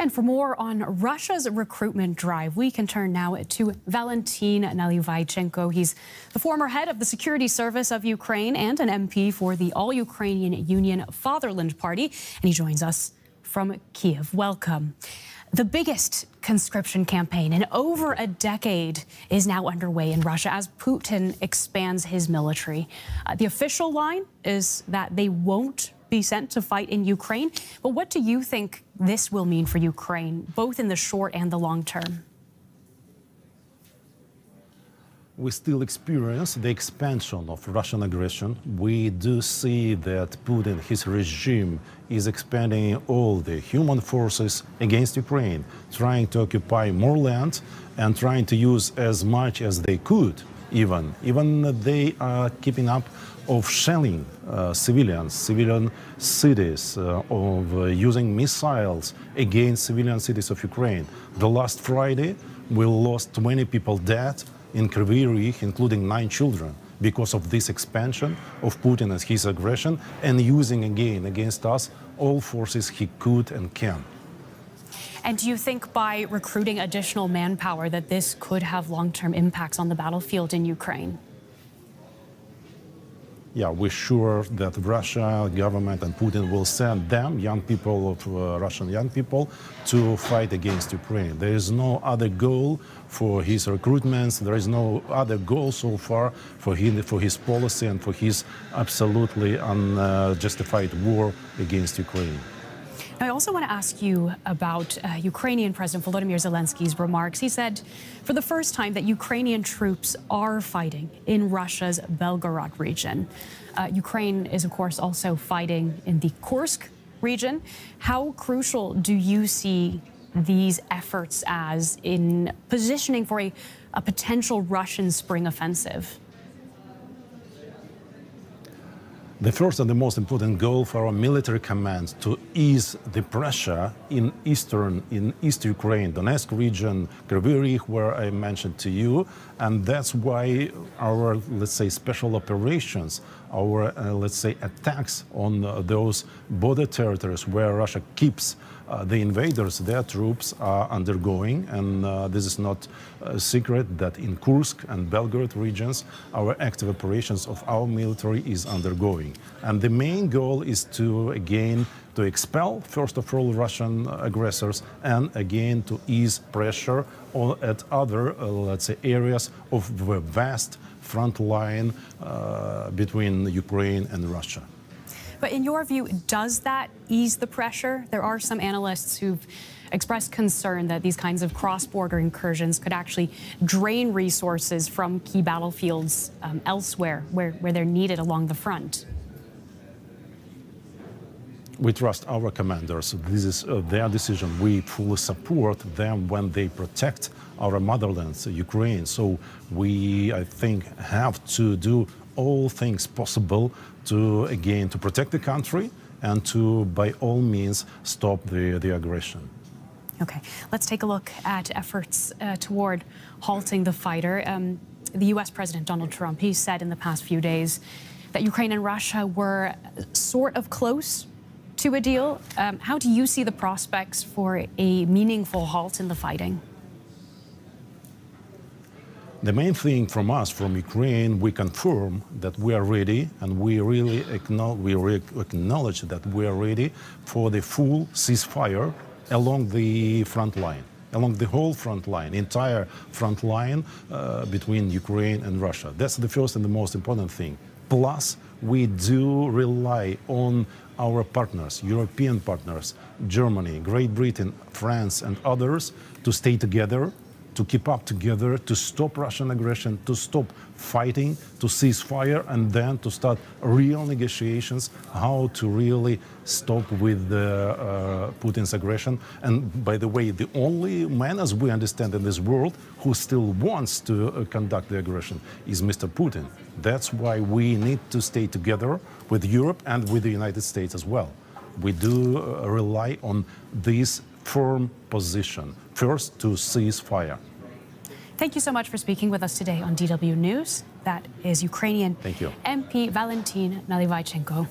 And for more on Russia's recruitment drive, we can turn now to Valentin Nalyvaichenko. He's the former head of the Security Service of Ukraine and an MP for the All-Ukrainian Union Fatherland Party. And he joins us from Kiev. Welcome. The biggest conscription campaign in over a decade is now underway in Russia as Putin expands his military. The official line is that they won't be sent to fight in Ukraine. But what do you think this will mean for Ukraine, both in the short and the long term? We still experience the expansion of Russian aggression. We do see that Putin, his regime, is expanding all the human forces against Ukraine, trying to occupy more land and trying to use as much as they could, even they are keeping up of shelling civilian cities, of using missiles against civilian cities of Ukraine. The last Friday, we lost 20 people dead in Kривому Розі, including 9 children, because of this expansion of Putin and his aggression, and using again against us all forces he could and can. And do you think by recruiting additional manpower that this could have long-term impacts on the battlefield in Ukraine? Yeah, we're sure that Russia government and Putin will send them, young people of Russian young people, to fight against Ukraine. There is no other goal for his recruitments. There is no other goal so far for his policy and for his absolutely unjustified war against Ukraine. I also want to ask you about Ukrainian President Volodymyr Zelensky's remarks. He said for the first time that Ukrainian troops are fighting in Russia's Belgorod region. Ukraine is, of course, also fighting in the Kursk region. How crucial do you see these efforts as in positioning for a potential Russian spring offensive? The first and the most important goal for our military command to ease the pressure in East Ukraine, Donetsk region, Kривому Розі, where I mentioned to you, and that's why our, let's say, special operations, our, let's say, attacks on those border territories where Russia keeps the invaders, their troops are undergoing, and this is not a secret that in Kursk and Belgorod regions, our active operations of our military is undergoing. And the main goal is to, again, to expel, first of all, Russian aggressors, and again, to ease pressure at other, let's say, areas of the vast front line between Ukraine and Russia. But in your view, does that ease the pressure? There are some analysts who've expressed concern that these kinds of cross-border incursions could actually drain resources from key battlefields elsewhere where they're needed along the front. We trust our commanders. This is their decision. We fully support them when they protect our motherland, Ukraine. So we, I think, have to do all things possible to, again, to protect the country and to, by all means, stop the aggression. Okay, let's take a look at efforts toward halting the fighter. The U.S. President Donald Trump, he said in the past few days that Ukraine and Russia were sort of close to a deal. How do you see the prospects for a meaningful halt in the fighting? The main thing from us, from Ukraine, we confirm that we are ready, and we really acknowledge that we are ready for the full ceasefire along the front line, along the whole front line, entire front line between Ukraine and Russia. That's the first and the most important thing. Plus, we do rely on our partners, European partners, Germany, Great Britain, France, and others, to stay together, to keep up together, to stop Russian aggression, to stop fighting, to cease fire, and then to start real negotiations how to really stop with Putin's aggression. And by the way, the only man, as we understand in this world, who still wants to conduct the aggression is Mr. Putin. That's why we need to stay together with Europe and with the United States as well. We do rely on this firm position, first to cease fire. Thank you so much for speaking with us today on DW News. That is Ukrainian Thank you. MP Valentin Nalyvaichenko.